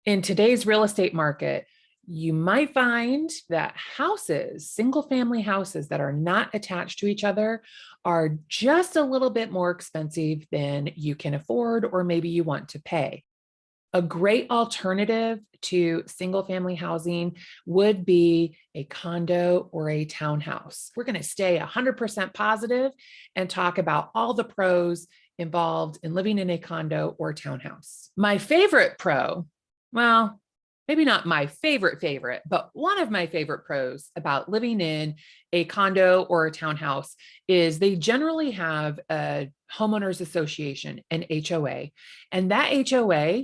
In today's real estate market, you might find that houses, single family houses that are not attached to each other, are just a little bit more expensive than you can afford or maybe you want to pay. A great alternative to single family housing would be a condo or a townhouse. We're going to stay 100% positive and talk about all the pros involved in living in a condo or townhouse. My favorite pro, well, maybe not my favorite, but one of my favorite pros about living in a condo or a townhouse is they generally have a homeowners association, an HOA, and that HOA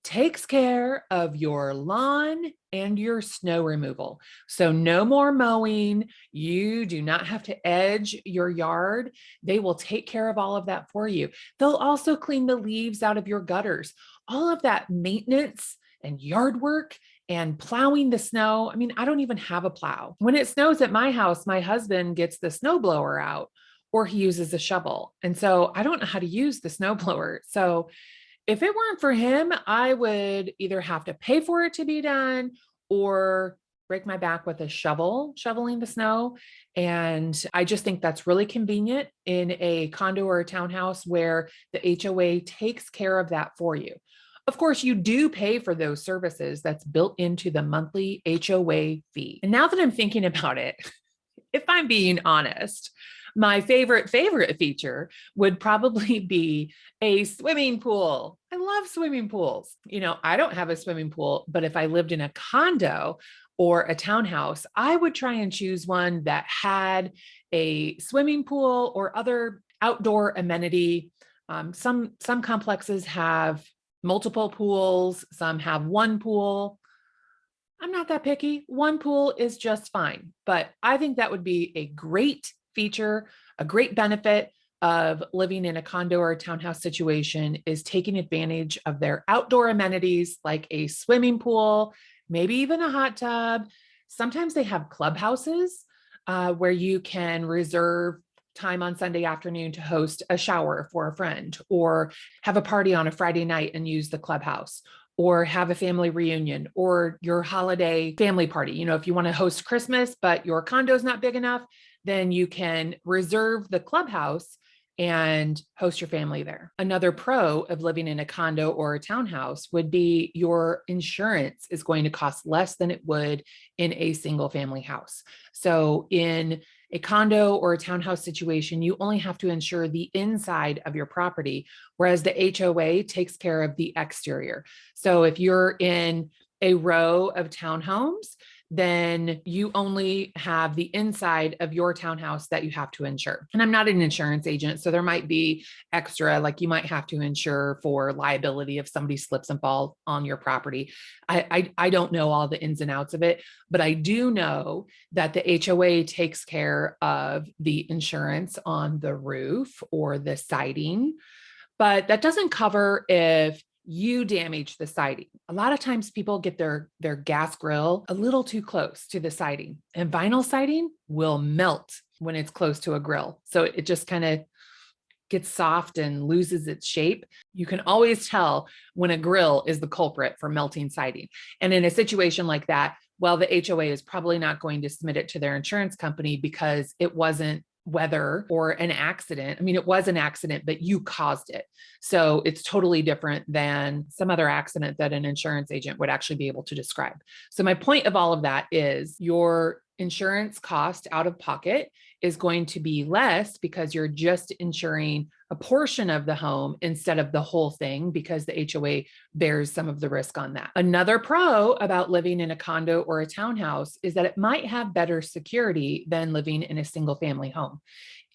takes care of your lawn and your snow removal. So no more mowing. You do not have to edge your yard. They will take care of all of that for you. They'll also clean the leaves out of your gutters. All of that maintenance and yard work and plowing the snow. I mean, I don't even have a plow. When it snows at my house, my husband gets the snow blower out or he uses a shovel. And so I don't know how to use the snow blower. So if it weren't for him, I would either have to pay for it to be done or break my back with a shovel, shoveling the snow. And I just think that's really convenient in a condo or a townhouse where the HOA takes care of that for you. Of course, you do pay for those services. That's built into the monthly HOA fee. And now that I'm thinking about it, if I'm being honest, my favorite feature would probably be a swimming pool. I love swimming pools. You know, I don't have a swimming pool, but if I lived in a condo or a townhouse, I would try and choose one that had a swimming pool or other outdoor amenity. Some complexes have multiple pools, some have one pool. I'm not that picky. One pool is just fine, but I think that would be a great feature, a great benefit of living in a condo or a townhouse situation is taking advantage of their outdoor amenities like a swimming pool, maybe even a hot tub. Sometimes they have clubhouses where you can reserve time on Sunday afternoon to host a shower for a friend or have a party on a Friday night and use the clubhouse or have a family reunion or your holiday family party. You know, if you want to host Christmas, but your condo is not big enough, then you can reserve the clubhouse and host your family there. Another pro of living in a condo or a townhouse would be your insurance is going to cost less than it would in a single family house. So in a condo or a townhouse situation, you only have to insure the inside of your property, whereas the HOA takes care of the exterior. So if you're in a row of townhomes, then you only have the inside of your townhouse that you have to insure. And I'm not an insurance agent, so there might be extra, like you might have to insure for liability if somebody slips and falls on your property. I don't know all the ins and outs of it, but I do know that the HOA takes care of the insurance on the roof or the siding, but that doesn't cover if you damage the siding. A lot of times people get their gas grill a little too close to the siding, and vinyl siding will melt when it's close to a grill. So it just kind of gets soft and loses its shape. You can always tell when a grill is the culprit for melting siding. And in a situation like that, well, the HOA is probably not going to submit it to their insurance company because it wasn't weather or an accident. I mean, it was an accident, but you caused it. So it's totally different than some other accident that an insurance agent would actually be able to describe. So my point of all of that is your insurance cost out of pocket is going to be less because you're just insuring a portion of the home instead of the whole thing because the HOA bears some of the risk on that. Another pro about living in a condo or a townhouse is that it might have better security than living in a single family home.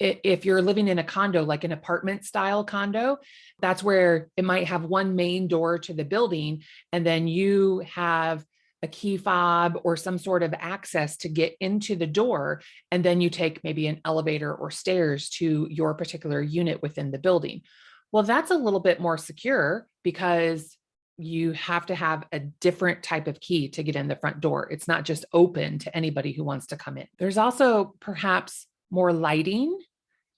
If you're living in a condo, like an apartment style condo, that's where it might have one main door to the building, and then you have a key fob or some sort of access to get into the door. And then you take maybe an elevator or stairs to your particular unit within the building. Well, that's a little bit more secure because you have to have a different type of key to get in the front door. It's not just open to anybody who wants to come in. There's also perhaps more lighting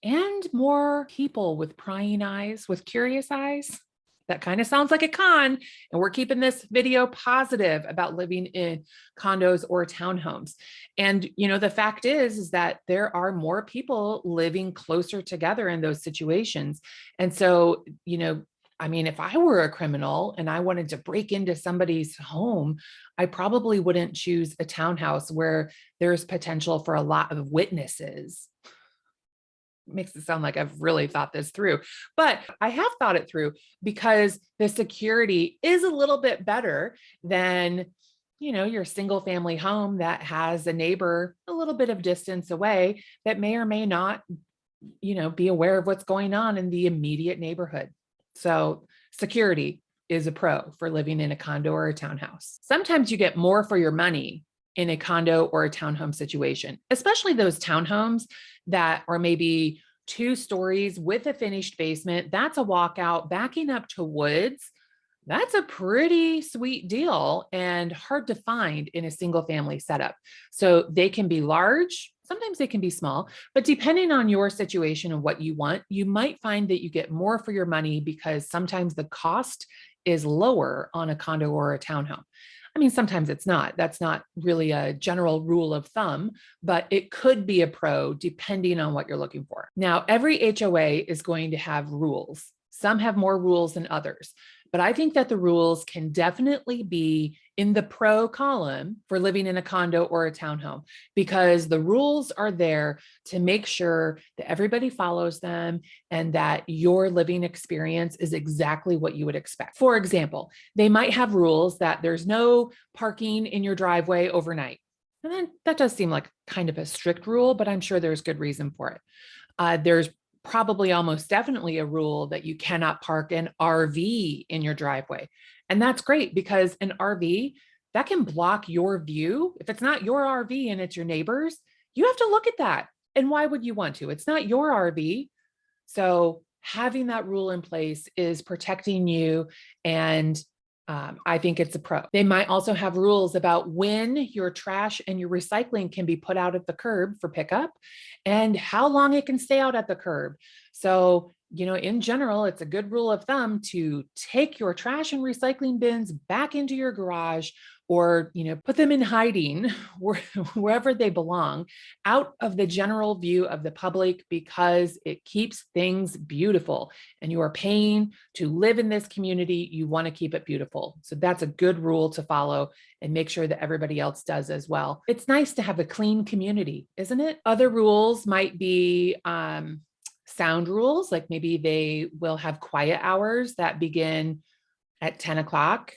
and more people with prying eyes, with curious eyes. that kind of sounds like a con. And we're keeping this video positive about living in condos or townhomes. And, the fact is that there are more people living closer together in those situations. And so, if I were a criminal and I wanted to break into somebody's home, I probably wouldn't choose a townhouse where there's potential for a lot of witnesses. Makes it sound like I've really thought this through, but I have thought it through because the security is a little bit better than, your single family home that has a neighbor a little bit of distance away that may or may not, be aware of what's going on in the immediate neighborhood. So security is a pro for living in a condo or a townhouse. Sometimes you get more for your money in a condo or a townhome situation, especially those townhomes that are maybe 2 stories with a finished basement. That's a walkout backing up to woods. That's a pretty sweet deal and hard to find in a single family setup. So they can be large, sometimes they can be small, but depending on your situation and what you want, you might find that you get more for your money because sometimes the cost is lower on a condo or a townhome. Sometimes it's not. That's not really a general rule of thumb, but it could be a pro depending on what you're looking for. Now, every HOA is going to have rules. Some have more rules than others, but I think that the rules can definitely be in the pro column for living in a condo or a townhome, because the rules are there to make sure that everybody follows them and that your living experience is exactly what you would expect. For example, they might have rules that there's no parking in your driveway overnight. And then that does seem like kind of a strict rule, but I'm sure there's good reason for it. There's probably almost definitely a rule that you cannot park an RV in your driveway. And that's great because an RV, that can block your view. If it's not your RV and it's your neighbor's, you have to look at that. And why would you want to? It's not your RV. So having that rule in place is protecting you, and I think it's a pro. They might also have rules about when your trash and your recycling can be put out at the curb for pickup and how long it can stay out at the curb. So, in general, it's a good rule of thumb to take your trash and recycling bins back into your garage or, put them in hiding wherever they belong, out of the general view of the public, because it keeps things beautiful. And you are paying to live in this community. You want to keep it beautiful. So that's a good rule to follow and make sure that everybody else does as well. It's nice to have a clean community, isn't it? Other rules might be sound rules, like maybe they will have quiet hours that begin at 10 o'clock.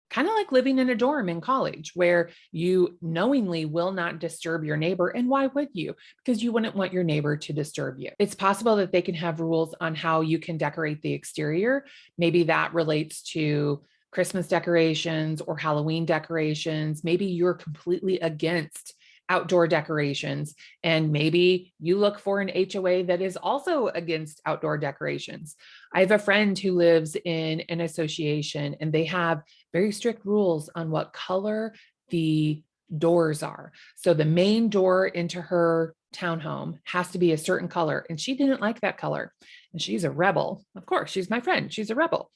Kind of like living in a dorm in college where you knowingly will not disturb your neighbor. And why would you? Because you wouldn't want your neighbor to disturb you. It's possible that they can have rules on how you can decorate the exterior. Maybe that relates to Christmas decorations or Halloween decorations. Maybe you're completely against outdoor decorations, and maybe you look for an HOA that is also against outdoor decorations. I have a friend who lives in an association, and they have very strict rules on what color the doors are. So the main door into her townhome has to be a certain color, and she didn't like that color. And she's a rebel. Of course, she's my friend. She's a rebel.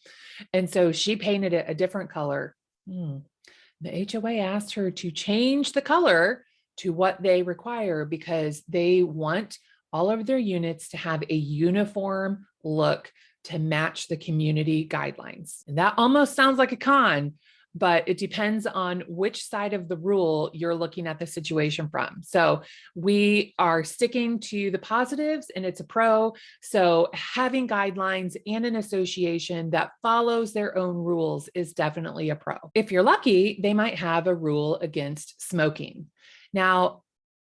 And so she painted it a different color. The HOA asked her to change the color to what they require because they want all of their units to have a uniform look to match the community guidelines. And that almost sounds like a con, but it depends on which side of the rule you're looking at the situation from. So we are sticking to the positives, and it's a pro. So having guidelines and an association that follows their own rules is definitely a pro. If you're lucky, they might have a rule against smoking. Now,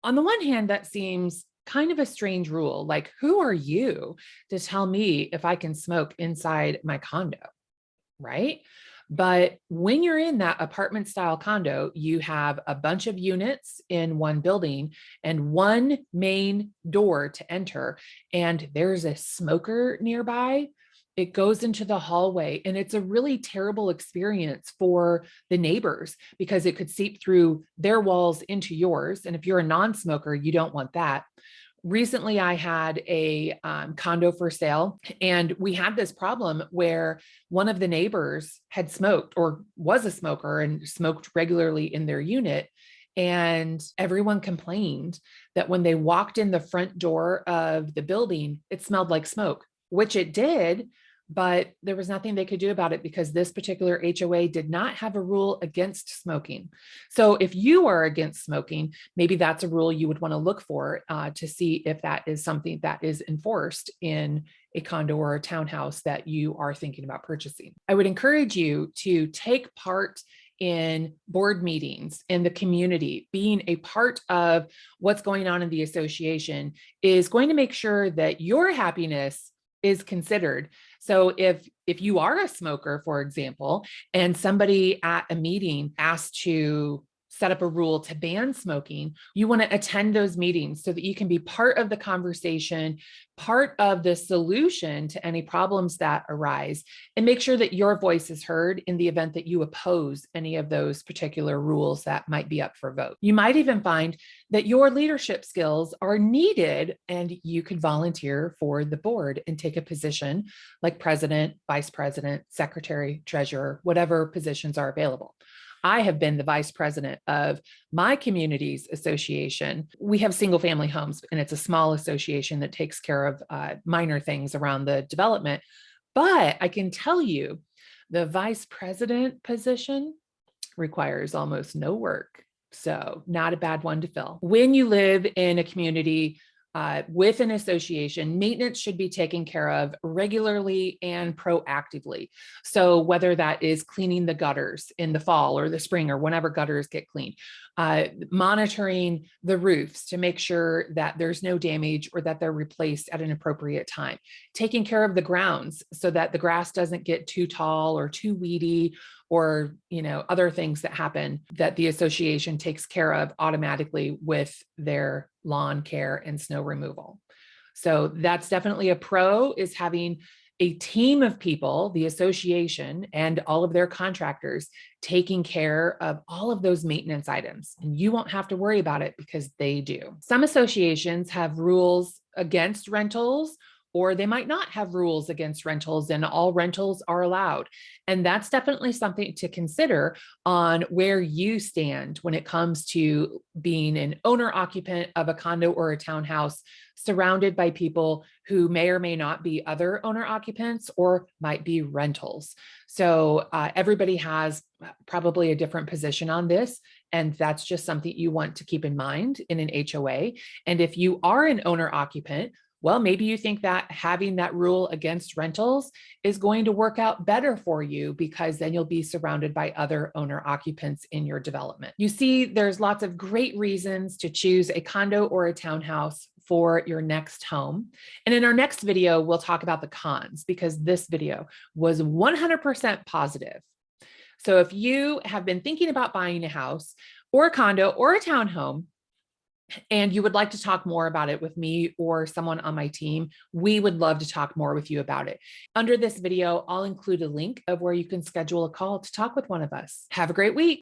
on the one hand, that seems kind of a strange rule. Like, who are you to tell me if I can smoke inside my condo, right? But when you're in that apartment style condo, you have a bunch of units in one building and one main door to enter, and there's a smoker nearby. It goes into the hallway, and it's a really terrible experience for the neighbors because it could seep through their walls into yours. And if you're a non-smoker, you don't want that. Recently, I had a condo for sale, and we had this problem where one of the neighbors had smoked or was a smoker and smoked regularly in their unit. And everyone complained that when they walked in the front door of the building, it smelled like smoke, which it did. But there was nothing they could do about it because this particular HOA did not have a rule against smoking. So if you are against smoking, maybe that's a rule you would want to look for to see if that is something that is enforced in a condo or a townhouse that you are thinking about purchasing. I would encourage you to take part in board meetings in the community. Being a part of what's going on in the association is going to make sure that your happiness is considered. So if you are a smoker, for example, and somebody at a meeting asked to set up a rule to ban smoking, you want to attend those meetings so that you can be part of the conversation, part of the solution to any problems that arise, and make sure that your voice is heard in the event that you oppose any of those particular rules that might be up for vote. You might even find that your leadership skills are needed and you could volunteer for the board and take a position like president, vice president, secretary, treasurer, whatever positions are available. I have been the vice president of my community's association. We have single family homes, and it's a small association that takes care of minor things around the development. But I can tell you the vice president position requires almost no work. So not a bad one to fill. When you live in a community with an association, maintenance should be taken care of regularly and proactively. So whether that is cleaning the gutters in the fall or the spring or whenever gutters get cleaned, monitoring the roofs to make sure that there's no damage or that they're replaced at an appropriate time, taking care of the grounds so that the grass doesn't get too tall or too weedy, or other things that happen that the association takes care of automatically with their lawn care and snow removal. So that's definitely a pro, is having a team of people, the association and all of their contractors, taking care of all of those maintenance items. And you won't have to worry about it because they do. Some associations have rules against rentals, or they might not have rules against rentals and all rentals are allowed. And that's definitely something to consider on where you stand when it comes to being an owner occupant of a condo or a townhouse surrounded by people who may or may not be other owner occupants or might be rentals. So everybody has probably a different position on this. And that's just something you want to keep in mind in an HOA. And if you are an owner occupant, well, maybe you think that having that rule against rentals is going to work out better for you because then you'll be surrounded by other owner occupants in your development. You see, there's lots of great reasons to choose a condo or a townhouse for your next home. And in our next video, we'll talk about the cons because this video was 100% positive. So if you have been thinking about buying a house or a condo or a townhome, and you would like to talk more about it with me or someone on my team, we would love to talk more with you about it. Under this video, I'll include a link of where you can schedule a call to talk with one of us. Have a great week.